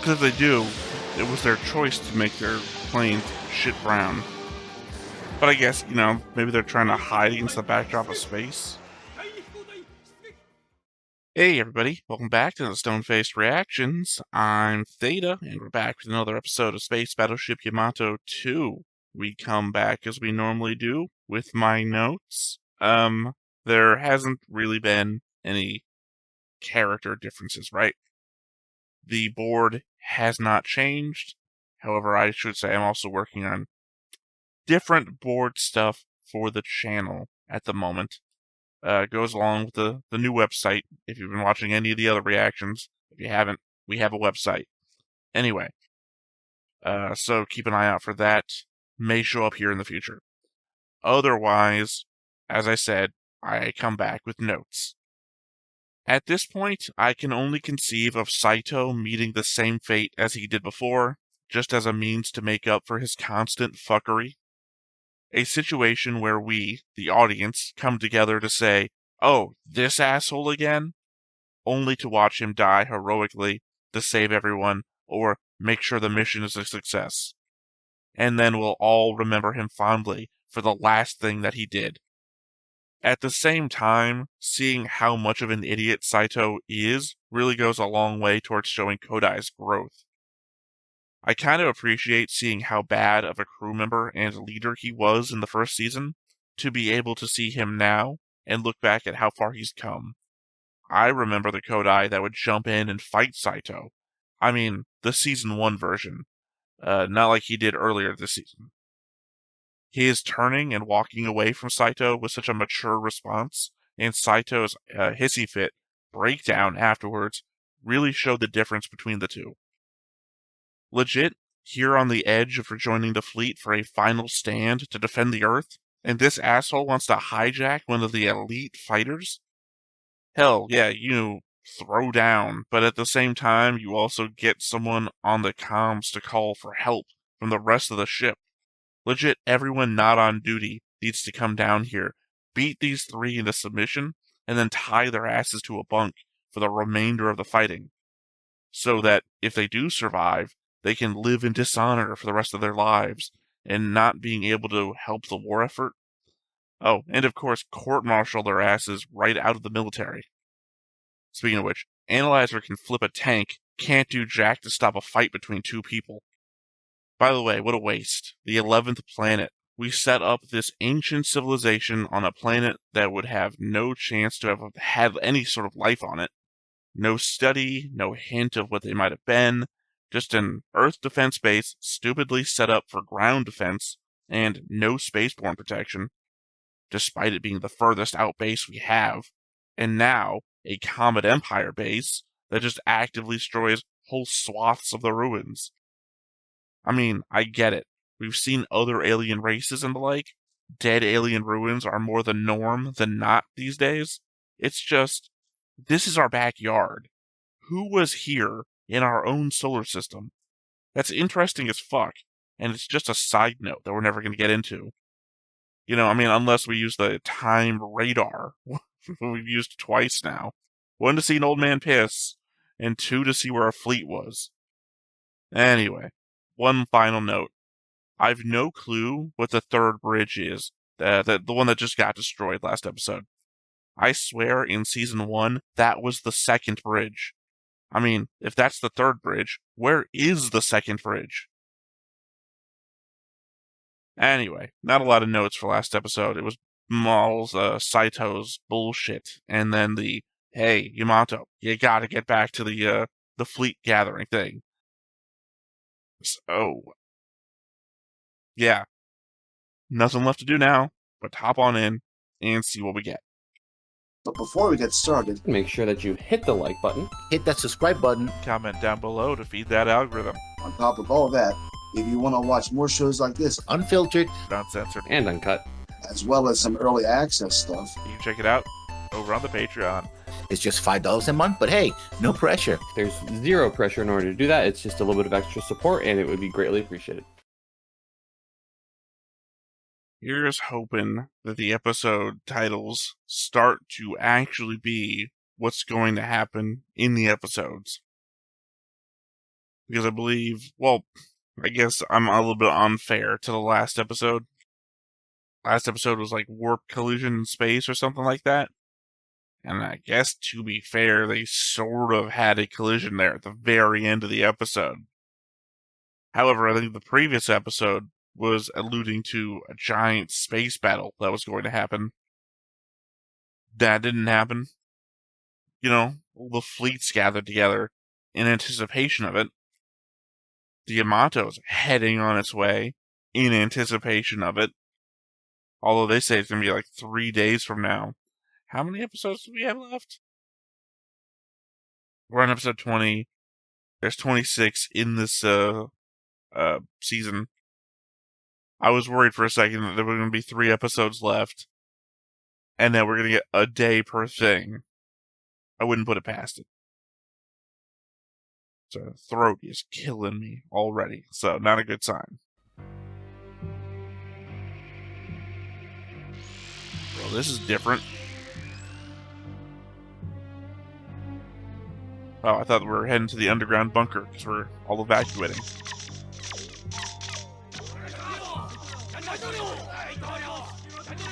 Because if they do, it was their choice to make their planes shit brown. But I guess, maybe they're trying to hide against the backdrop of space. Hey everybody, welcome back to the Stone-Faced Reactions. I'm Theta, and we're back with another episode of Space Battleship Yamato 2. We come back as we normally do, with my notes. There hasn't really been any character differences, right? The board has not changed. However, I should say I'm also working on different board stuff for the channel at the moment. Goes along with the new website. If you've been watching any of the other reactions, if you haven't, we have a website. Anyway, so keep an eye out for that. May show up here in the future. Otherwise, as I said, I come back with notes. At this point, I can only conceive of Saito meeting the same fate as he did before, just as a means to make up for his constant fuckery. A situation where we, the audience, come together to say, oh, this asshole again? Only to watch him die heroically to save everyone or make sure the mission is a success. And then we'll all remember him fondly for the last thing that he did. At the same time, seeing how much of an idiot Saito is really goes a long way towards showing Kodai's growth. I kind of appreciate seeing how bad of a crew member and leader he was in the first season, to be able to see him now and look back at how far he's come. I remember the Kodai that would jump in and fight Saito. I mean, the Season 1 version. Not like he did earlier this season. His turning and walking away from Saito was such a mature response, and Saito's hissy fit breakdown afterwards really showed the difference between the two. Legit, here on the edge of rejoining the fleet for a final stand to defend the Earth, and this asshole wants to hijack one of the elite fighters? Hell, yeah, you throw down, but at the same time, you also get someone on the comms to call for help from the rest of the ship. Legit, everyone not on duty needs to come down here, beat these three into submission, and then tie their asses to a bunk for the remainder of the fighting. So that if they do survive, they can live in dishonor for the rest of their lives, and not being able to help the war effort. Oh, and of course, court-martial their asses right out of the military. Speaking of which, Analyzer can flip a tank, can't do jack to stop a fight between two people. By the way, what a waste. The 11th planet. We set up this ancient civilization on a planet that would have no chance to have had any sort of life on it. No study, no hint of what they might have been, just an Earth defense base stupidly set up for ground defense, and no spaceborne protection, despite it being the furthest out base we have, and now a Comet Empire base that just actively destroys whole swaths of the ruins. I mean, I get it. We've seen other alien races and the like. Dead alien ruins are more the norm than not these days. It's just, this is our backyard. Who was here in our own solar system? That's interesting as fuck, and it's just a side note that we're never going to get into. Unless we use the time radar, we've used twice now. One to see an old man piss, and two to see where a fleet was. Anyway, one final note. I've no clue what the third bridge is, the one that just got destroyed last episode. I swear in Season 1, that was the second bridge. I mean, if that's the third bridge, where is the second bridge? Anyway, not a lot of notes for last episode. It was Maul's, Saito's bullshit, and then the, hey, Yamato, you gotta get back to the fleet gathering thing. So, yeah, nothing left to do now, but hop on in and see what we get. But before we get started, make sure that you hit the like button, hit that subscribe button. Comment down below to feed that algorithm. On top of all that, if you want to watch more shows like this, unfiltered, uncensored, and uncut, as well as some early access stuff, you can check it out over on the Patreon. It's just $5 a month, but hey, no pressure. There's zero pressure in order to do that. It's just a little bit of extra support, and it would be greatly appreciated. Here's hoping that the episode titles start to actually be what's going to happen in the episodes. Because I believe, well, I guess I'm a little bit unfair to the last episode. Last episode was like warp collision in space or something like that. And I guess, to be fair, they sort of had a collision there at the very end of the episode. However, I think the previous episode was alluding to a giant space battle that was going to happen. That didn't happen. You know, the fleets gathered together in anticipation of it. The Yamato's heading on its way in anticipation of it. Although they say it's going to be like 3 days from now. How many episodes do we have left? We're on episode 20. There's 26 in this season. I was worried for a second that there were going to be 3 episodes left, and that we're going to get a day per thing. I wouldn't put it past it. So the throat is killing me already, so not a good sign. Well, this is different. Oh, I thought we were heading to the underground bunker because we're all evacuating.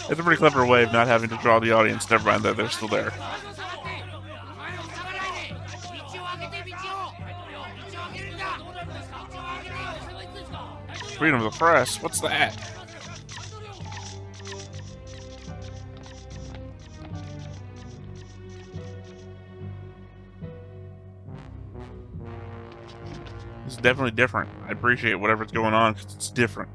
It's a pretty clever way of not having to draw the audience. Never mind that they're still there. Freedom of the press? What's that? It's definitely different. I appreciate whatever's going on because it's different.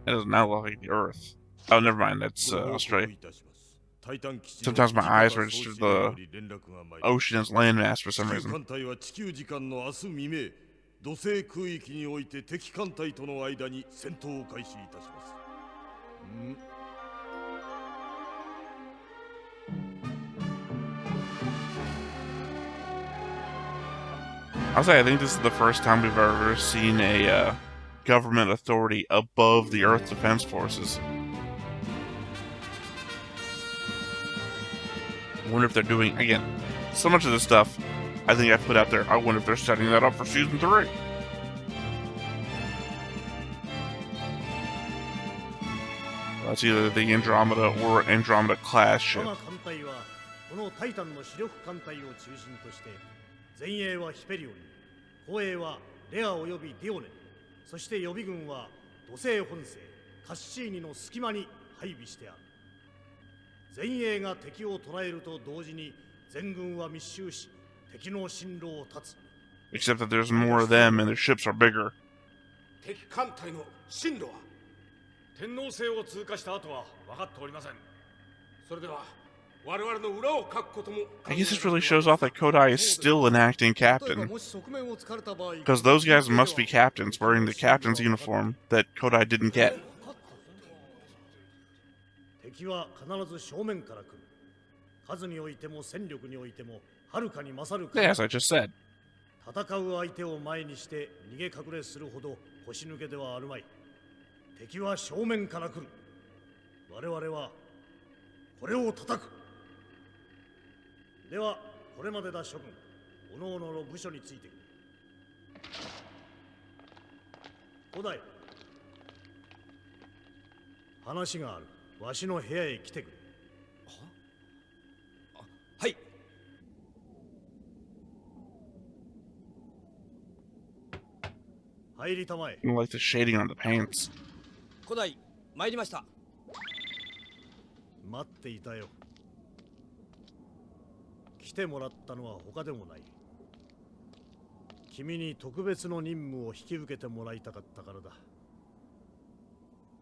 That does not look like the Earth. Oh, never mind. That's Australia. Sometimes my eyes register the ocean as landmass for some reason. I'll say I think this is the first time we've ever seen a government authority above the Earth Defense Forces. I wonder if they're doing, again, so much of this stuff I think I put out there. I wonder if they're setting that up for season 3. That's either the Andromeda or Andromeda class ship. 前衛はヒペリオン、後衛はレアおよびディオネ、そして予備軍は土星本星カッシーニの隙間に配備してある。前衛が敵を捉えると同時に全軍は密集し敵の進路を断つ。Except that there's more of them and their ships are bigger. 敵艦隊の進路は天王星を通過した後は分かっておりません。それでは I guess this really shows off that Kodai is still an acting captain. Because those guys must be captains wearing the captain's uniform that Kodai didn't get. Yes, I just said. 戦う相手を前にして逃げ隠れするほど腰抜けではあるまい。敵は正面から来る。我々はこれを叩く。ではこれまでだ諸君、各々の部署についてくれ。古代、話がある。わしの部屋へ来てくれ。はい。入りたまえ。I like the shading on the pants. 古代、参りました。待っていたよ。来てもらったのは他でもない。君に特別の任務を引き受けてもらいたかったからだ。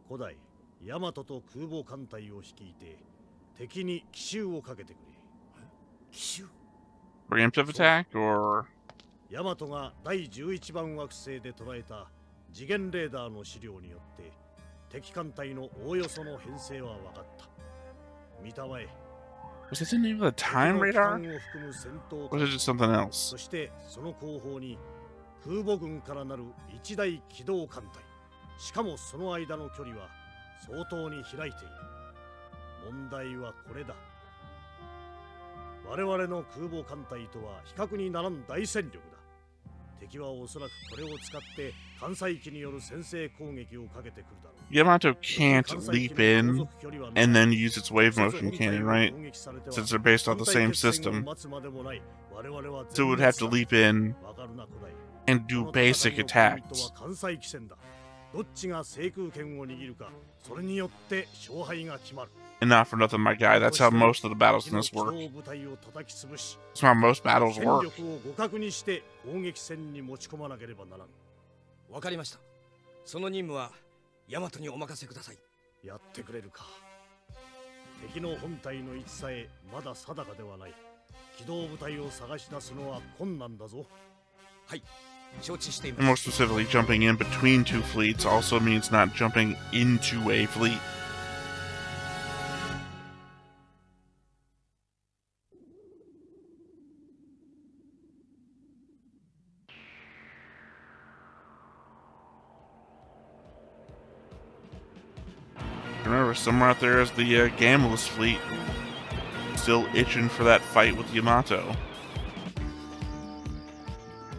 古代、ヤマトと空母艦隊を率いて敵に奇襲をかけてくれ。奇襲？ Preemptive attack or ヤマトが第11番惑星で捉えた次元レーダーの資料によって敵艦隊のおおよその編成は分かった。見たまえ。Was this the name of the time radar? Or was it just something else? そしてその後方に空母軍からなる一大機動艦隊。しかもその間の距離は相当に開いている。問題はこれだ。我々の空母艦隊とは比較にならん大戦力だ。敵はおそらくこれを使って艦載機による先制攻撃をかけてくるだろう。 Yamato can't leap in and then use its wave motion cannon, right? Since they're based on the same system. So it would have to leap in and do basic attacks. どっちが制空権を握るか、それによって勝敗が決まる。 And not for nothing, my guy, that's how most of the battles in this work. That's how most battles work. 互角にして攻撃戦に持ち込まなければならん。わかりました。その任務はヤマトにお任せください。やってくれるか。敵の本体の位置さえまだ定かではない。機動部隊を探し出すのは困難だぞ。はい、承知してい And ま more す。 specifically, jumping in between two fleets also means not jumping into a fleet. Remember, somewhere out there is the Gambless fleet, still itching for that fight with Yamato.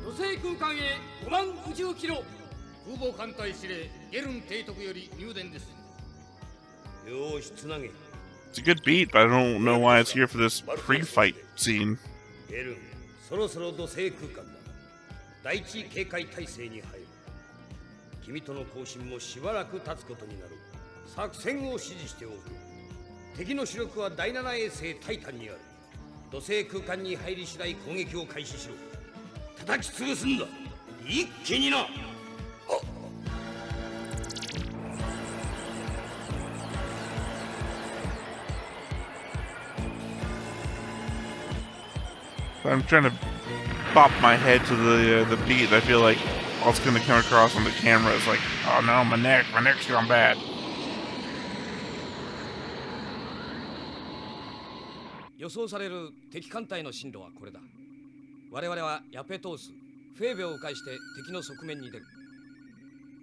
土星空間へ5万宇宙キロ。空母艦隊司令ゲルン提督より入電です。よーし、つなげ。 It's a good beat, but I don't know why it's here for this pre-fight scene. ゲルン、そろそろ土星空間だ。第一警戒態勢に入る。君との交信もしばらく経つことになる。作戦を指示しておく。敵の主力は第7衛星タイタンにある。土星空間に入り次第攻撃を開始しろ。叩き潰すんだ。一気にな。 I'm trying to bop my head to the beat. I feel like all it's going to come across on the camera is like, oh no, my neck's gone bad. 予想される敵艦隊の進路はこれだ。我々はヤペトース、フェーベを迂回して敵の側面に出る。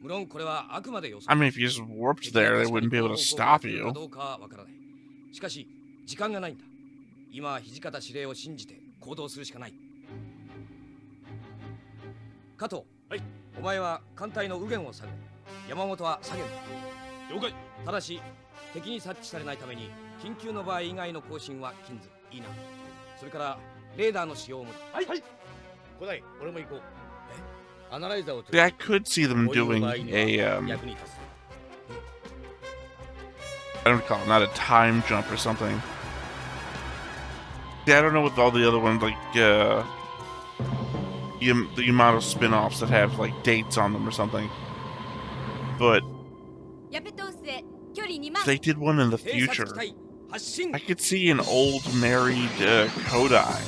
無論これはあくまで予想。 I mean, if you just warped there, they wouldn't be able to stop you. どうかはわからない。しかし時間がないんだ。今は土方司令を信じて行動するしかない。加藤、はい、お前は艦隊の右舷を下げ、山本は左舷だ。了解。ただし敵に察知されないために緊急の場合以外の更新は禁ず。いいな。それからレーダーの使用も。はい。はい。古代、俺も行こう。アナライザーを。 Yeah, I could see them doing a I don't call it, not a time jump or something. Yeah, I don't know with all the other ones like the Yamato spin-offs that have like dates on them or something. But if they did one in the future, I could see an old married Kodai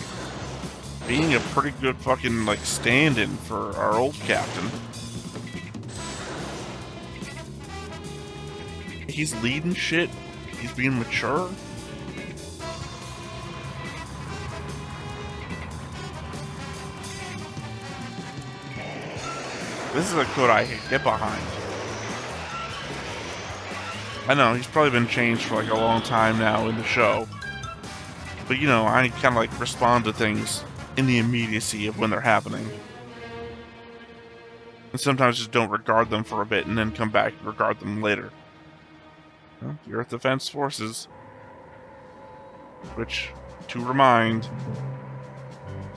being a pretty good fucking like stand-in for our old captain. He's leading shit. He's being mature. This is a code I can get behind. I know, he's probably been changed for like a long time now in the show. But you know, I kind of like respond to things in the immediacy of when they're happening. And sometimes just don't regard them for a bit and then come back and regard them later. Well, the Earth Defense Forces. Which, to remind,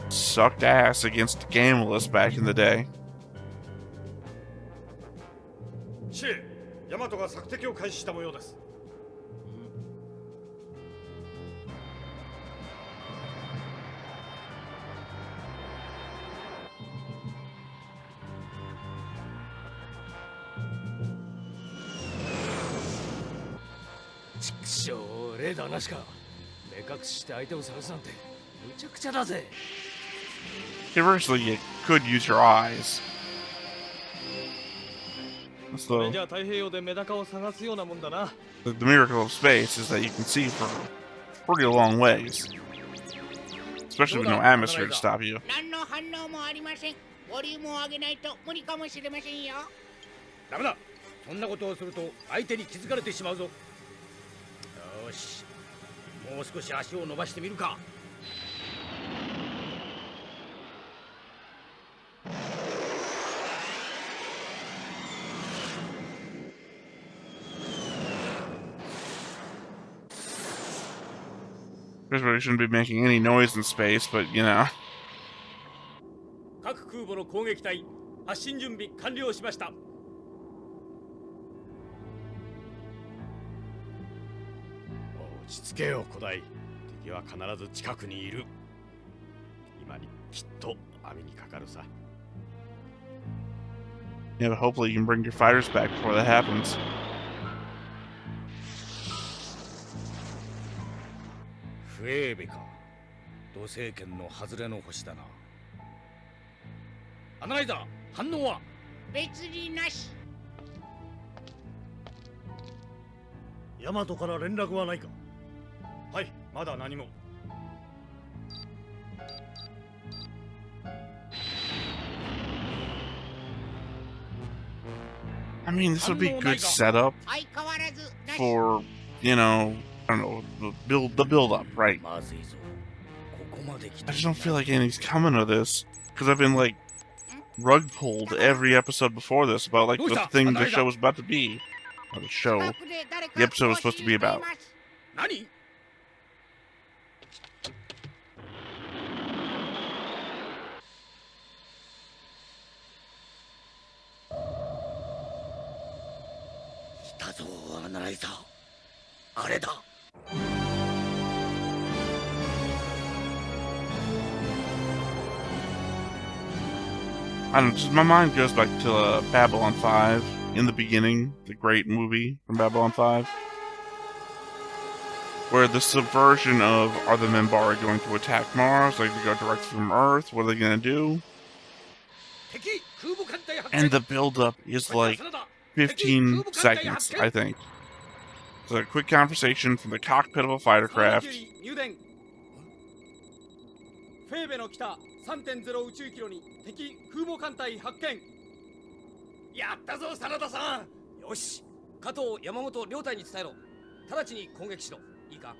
sucked ass against Gambless back in the day. 司令、ヤマトが索敵を開始した模様です。ちくしょう、レーダーなしか。目隠しして相手を探すなんてむちゃくちゃだぜ。 Conversely, you could use your eyes. So, じゃあ太平洋でメダカを探すようなもんだな。 the miracle of space is that you can see for pretty long ways. Especially with no atmosphere to stop you. 何の反応もありません。ボリュームを上げないと無理かもしれませんよ。ダメだ。そんなことをすると相手に気づかれてしまうぞ。よし。もう少し足を伸ばしてみるか。First of all, we shouldn't be making any noise in space, but you know. 各空母の攻撃隊発進準備完了しました。落ち着けよ古代。敵は必ず近くにいる。今にきっと網にかかるさ。Yeah, but hopefully you can bring your fighters back before that happens. フエーベか。土星圏の外れの星だな。アナライザー、反応は？別になし。ヤマトから連絡はないか？はい、まだ何も。I mean, this would be a good setup 相変わらずなし。 for, you know, I don't know, the build up, right? まずいぞ。ここまで来 I た。 just don't feel like anything's coming to this because I've been like rug pulled every episode before this about like the thing the show was about to be, or the show, 近くで誰か the episode was supposed to be about. 何？来たぞアナライザー。あれだ。I don't know, just my mind goes back to Babylon 5 in the beginning, the great movie from Babylon 5, where the subversion of are the Minbari going to attack Mars, like they go direct from Earth, what are they going to do? 敵空母艦隊発見。 And the build-up is like 15 seconds, I think. It's a quick conversation from the cockpit of a fighter craft. 入電。フェーベの北 3.0 宇宙キロに敵空母艦隊発見。やったぞ真田さん。よし、加藤山本両隊に伝えろ。直ちに攻撃しろ。いいか。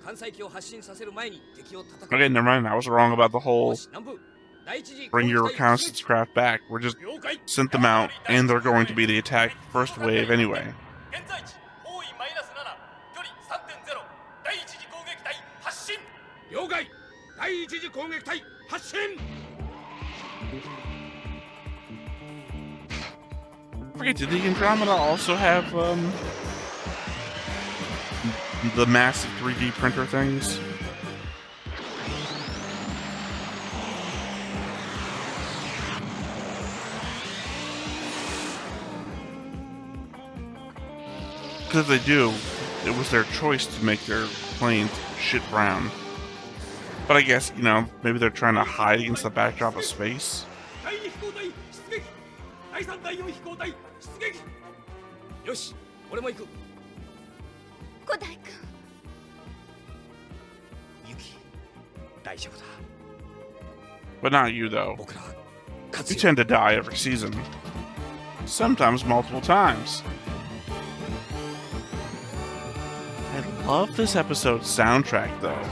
艦載機を発進させる前に敵を叩く。 Okay, never mind, I was wrong about the whole よし、南部。第一次 bring your reconnaissance craft back. We're just 了解。 sent them out, and they're going to be the attack first wave anyway. 現在地方位マイナス7、距離 3.0、第一次攻撃隊発進。了解。第一次攻撃隊発進。 Forget, did the Andromeda also have the massive 3D printer things? Because if they do, it was their choice to make their planes shit brown. But I guess, you know, maybe they're trying to hide against the backdrop of space. 第二飛行隊出撃。第三第四飛行隊出撃。よし、俺も行く。古代君。ユキ、大丈夫だ。 But not you, though. 僕ら You tend to die every season. Sometimes multiple times. I love this episode's soundtrack, though.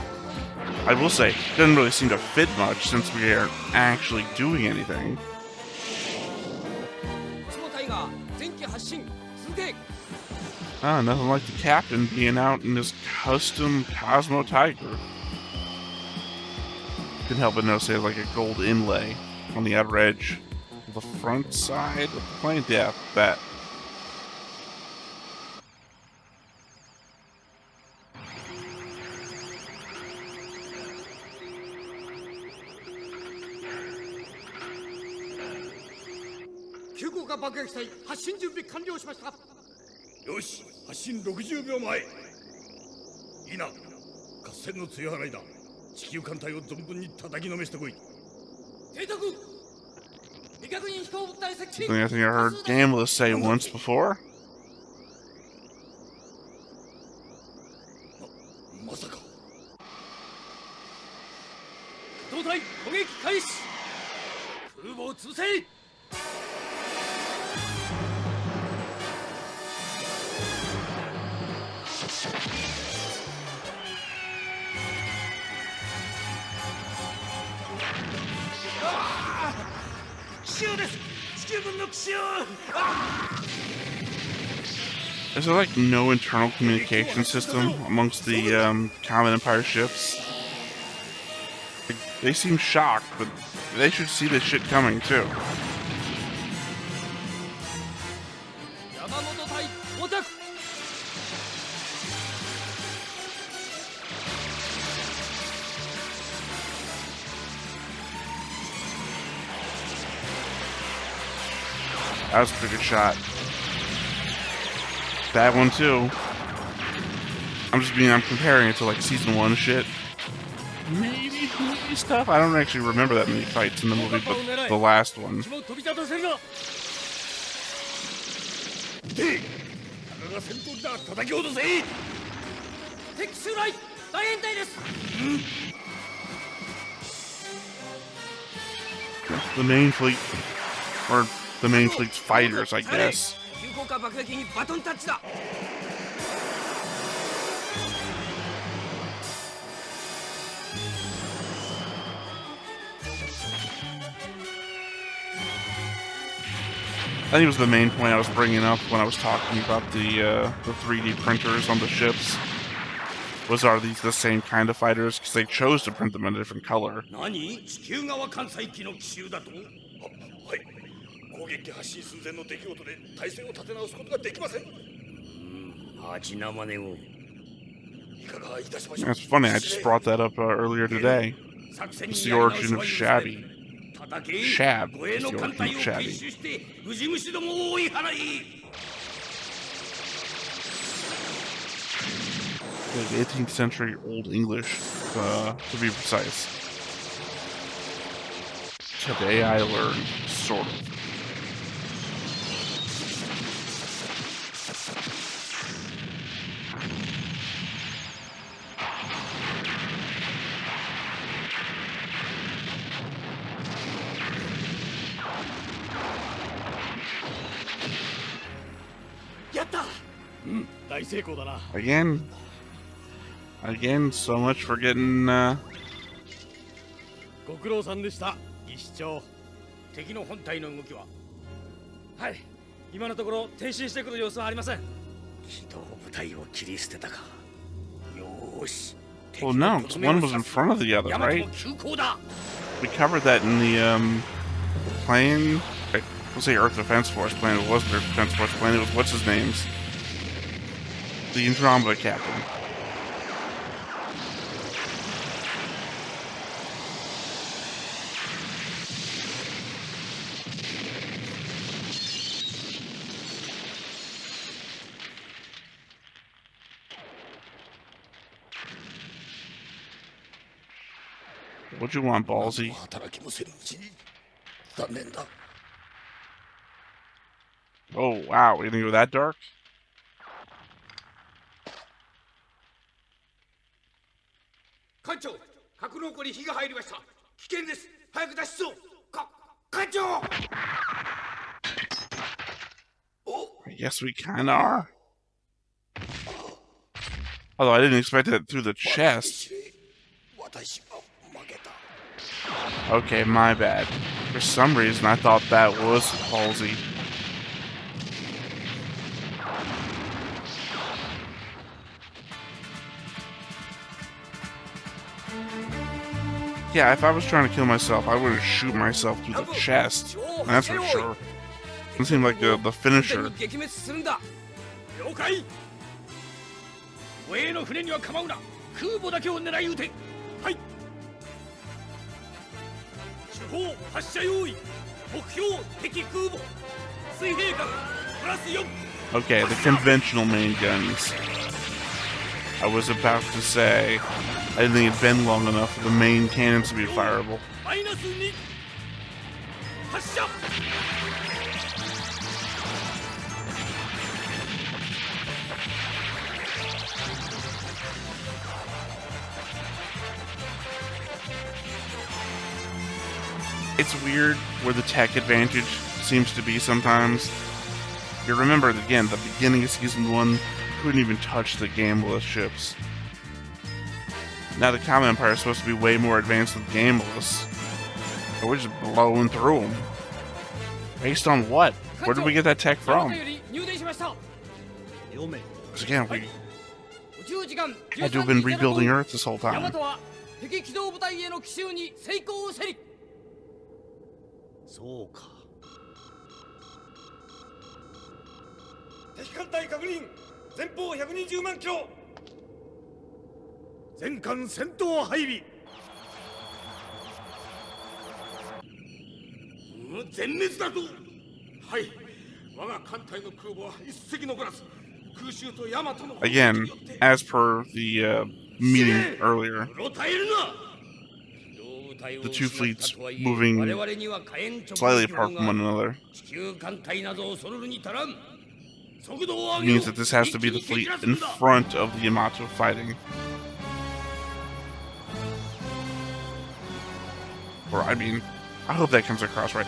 I will say, it doesn't really seem to fit much since we aren't actually doing anything. そのタイガー前期発進続け。 Ah, nothing like the captain being out in his custom Cosmo Tiger. Couldn't help but notice they had like a gold inlay on the outer edge of the front side of the plane. Yeah, that.急降下爆撃隊発進準備完了しました。よし、発進60秒前。いいな。合戦の強払いだ。地球艦隊を存分に叩きのめしてこい。提督。未確認飛行物体接近。 Something I think I heard Gambless say once before. まさか。機動隊攻撃開始。空母通制。 Is there like no internal communication system amongst the Common Empire ships? They seem shocked, but they should see this shit coming too. 山本対オタク That was a pretty good shot. That one too. I'm comparing it to like season 1 shit. Maybe stuff. I don't actually remember that many fights in the movie, but the last one. 飛び立たせるなで体が戦闘機だ叩き落とせ敵襲来大変態です The main fleet, or the main fleet's fighters, I guess. 急降下爆撃にバトンタッチだ I think it was the main point I was bringing up when I was talking about the 3D printers on the ships. Are these the same kind of fighters? Because they chose to print them in a different color. 何地球側艦載機の奇襲だとはい攻撃発進寸前の出来事で体勢を立て直すことができません味なまねをいかがいたしましょう That's funny, I just brought that up earlier today. It's the origin of Shabby. Shab is the origin of Shabby. Like 18th century Old English, to be precise. Today I learned, sort of. Again, so much for getting, ご苦労さんでした技師長敵の本体の動きははい今のところ停止してくる様子はありません機動部隊を切り捨てたかよーし well, no, one was in front of the other, right? We covered that in the, plane, let's say Earth Defense Force plane, it wasn't Earth Defense Force plane, it was, what's his name's? The Andromeda captain. What'd you want, Ballsy? Oh, wow. You think it was that dark? Yes, we kinda are. Although I didn't expect it through the chest. Okay, my bad. For some reason, I thought that was Halsey. Yeah, if I was trying to kill myself, I wouldn't shoot myself through the chest. That's for sure. Doesn't seem like the finisher. 護衛の船には構うな空母だけを狙い撃てはい主砲発射用意目標敵空母水平角プラス4 Okay, the conventional main guns. I was about to say, I didn't think it'd been long enough for the main cannons to be fireable. マイナス2発射 It's weird where the tech advantage seems to be sometimes. You remember, again, the beginning of Season 1, couldn't even touch the Gameless ships. Now the Common Empire is supposed to be way more advanced than Gameless. But we're just blowing through them. Based on what? Where did we get that tech from? Because again, we had to have been rebuilding Earth this whole time. 敵機動部隊への奇襲に成功せり。そうか。敵艦隊確認。前方120万キロ。全艦戦闘配備。全滅だと。はい。我が艦隊の空母は一隻残らず、空襲とヤマトの Again, as per the meeting earlier, the two fleets moving slightly apart from one another means that this has to be the fleet in front of the Yamato fighting. Or, I mean, I hope that comes across right.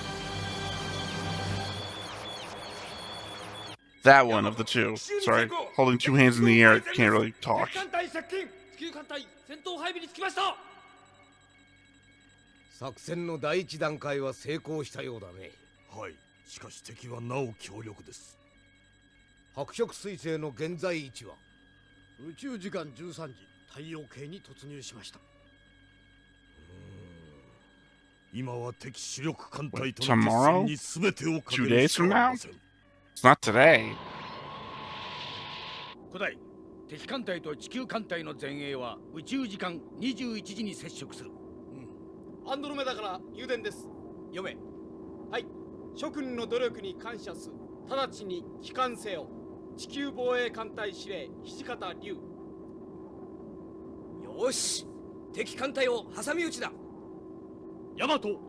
That one of the two. Sorry, holding two hands in the air, can't really talk. 地球艦隊戦闘配備につきました。作戦の第一段階は成功したようだね。はい。しかし敵はなお強力です。白色彗星の現在位置は宇宙時間13時、太陽系に突入しました。今は敵主力艦隊との決戦に全てをかけるしかありません。It's not today. 古代敵艦隊と地球艦隊の前衛は宇宙時間21時に接触する。アンドロメダから入電です。読め。はい。諸君の努力に感謝す。直ちに帰還せよ。地球防衛艦隊司令土方龍。よし、敵艦隊を挟み撃ちだ。ヤマト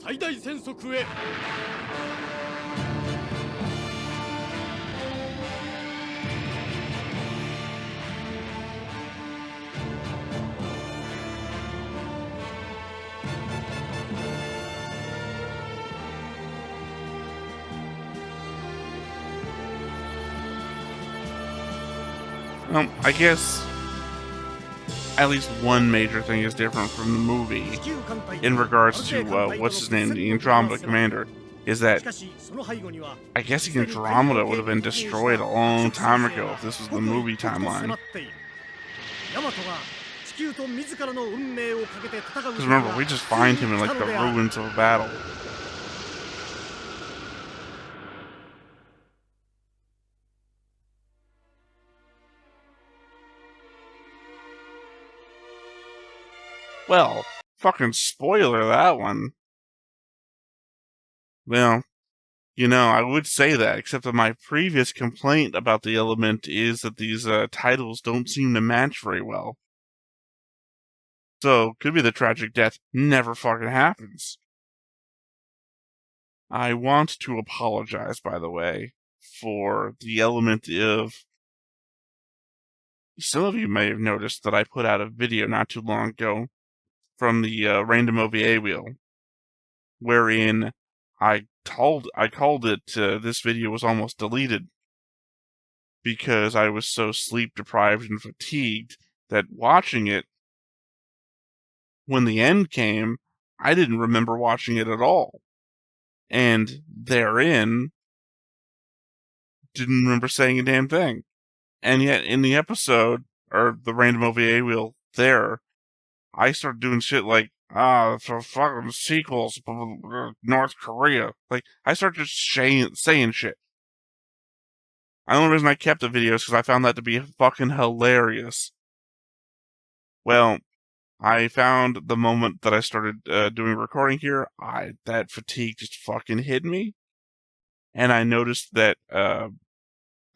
最大戦速へ。I guess at least one major thing is different from the movie in regards to what's his name, the Andromeda Commander, is that I guess the Andromeda would have been destroyed a long time ago if this was the movie timeline. Because remember, we just find him in like the ruins of a battle. Well, fucking spoiler that one. Well, you know, I would say that, except that my previous complaint about the element is that these titles don't seem to match very well. So, could be the tragic death never fucking happens. I want to apologize, by the way, for the element of... Some of you may have noticed that I put out a video not too long ago from the random OVA wheel, wherein I called it this video was almost deleted because I was so sleep deprived and fatigued that watching it, when the end came, I didn't remember watching it at all. And therein, didn't remember saying a damn thing. And yet, in the episode, or the random OVA wheel there, I started doing shit like, for fucking sequels, North Korea. Like, I started just saying shit. The only reason I kept the videos is because I found that to be fucking hilarious. Well, I found the moment that I started doing recording here, that fatigue just fucking hit me. And I noticed that, I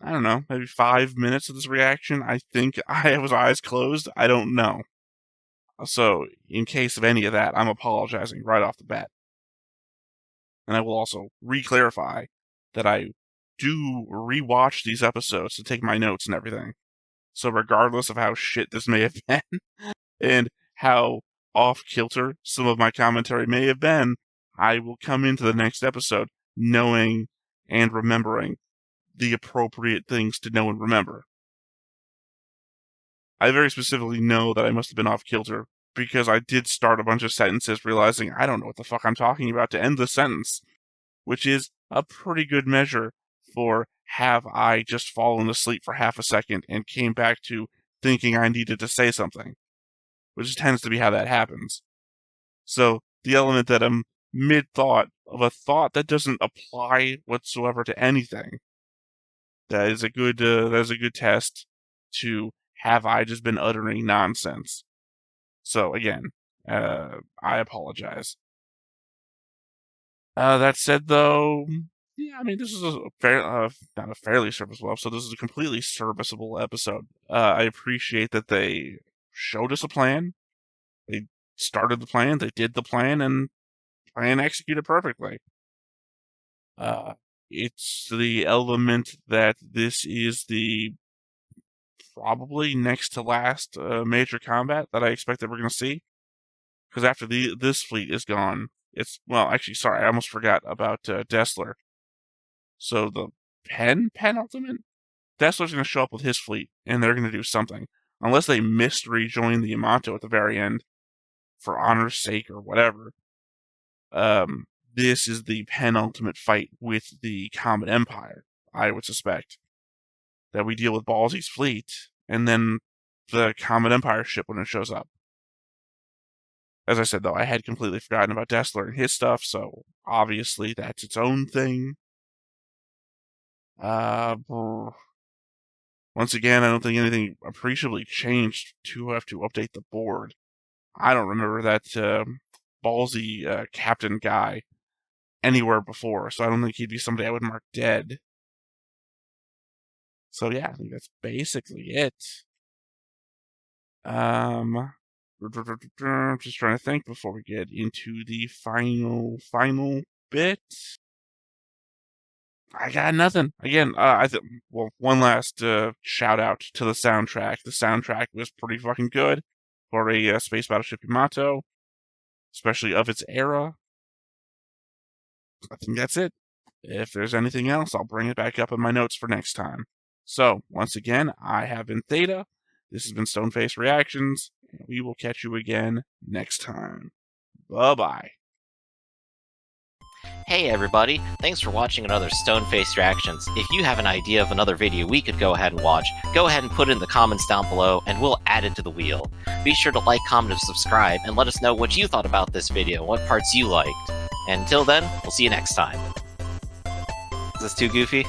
don't know, maybe 5 minutes of this reaction, I think I was eyes closed. I don't know. So, in case of any of that, I'm apologizing right off the bat. And I will also re-clarify that I do rewatch these episodes to take my notes and everything. So regardless of how shit this may have been, and how off-kilter some of my commentary may have been, I will come into the next episode knowing and remembering the appropriate things to know and remember. I very specifically know that I must have been off-kilter because I did start a bunch of sentences realizing I don't know what the fuck I'm talking about to end the sentence, which is a pretty good measure for have I just fallen asleep for half a second and came back to thinking I needed to say something. which tends to be how that happens. So the element that I'm mid-thought of a thought that doesn't apply whatsoever to anything, that is a good test to have I just been uttering nonsense. So again, I apologize. That said, though, yeah, I mean, this is not a fairly serviceable episode. This is a completely serviceable episode. I appreciate that they showed us a plan. They started the plan, they did the plan, and plan executed perfectly. It's the element that this is the probably next to last major combat that I expect that we're going to see. Because after this fleet is gone, I almost forgot about Dessler. So the penultimate? Dessler's going to show up with his fleet, and they're going to do something. Unless they rejoin the Yamato at the very end, for honor's sake or whatever. This is the penultimate fight with the Comet Empire, I would suspect. That we deal with Ballsy's fleet, and then the Comet Empire ship when it shows up. As I said, though, I had completely forgotten about Dessler and his stuff, so obviously that's its own thing. Once again, I don't think anything appreciably changed to have to update the board. I don't remember that ballsy captain guy anywhere before, so I don't think he'd be somebody I would mark dead. So yeah, I think that's basically it. Just trying to think before we get into the final bit. I got nothing. Again, one last shout out to the soundtrack. The soundtrack was pretty fucking good for a Space Battleship Yamato, especially of its era. I think that's it. If there's anything else, I'll bring it back up in my notes for next time. So, once again, I have been Theta. This has been Stoneface Reactions, and we will catch you again next time. Bye-bye. Hey everybody, thanks for watching another Stoneface Reactions. If you have an idea of another video we could go ahead and watch, go ahead and put it in the comments down below and we'll add it to the wheel. Be sure to like, comment, and subscribe, and let us know what you thought about this video, what parts you liked. And until then, we'll see you next time. Is this too goofy?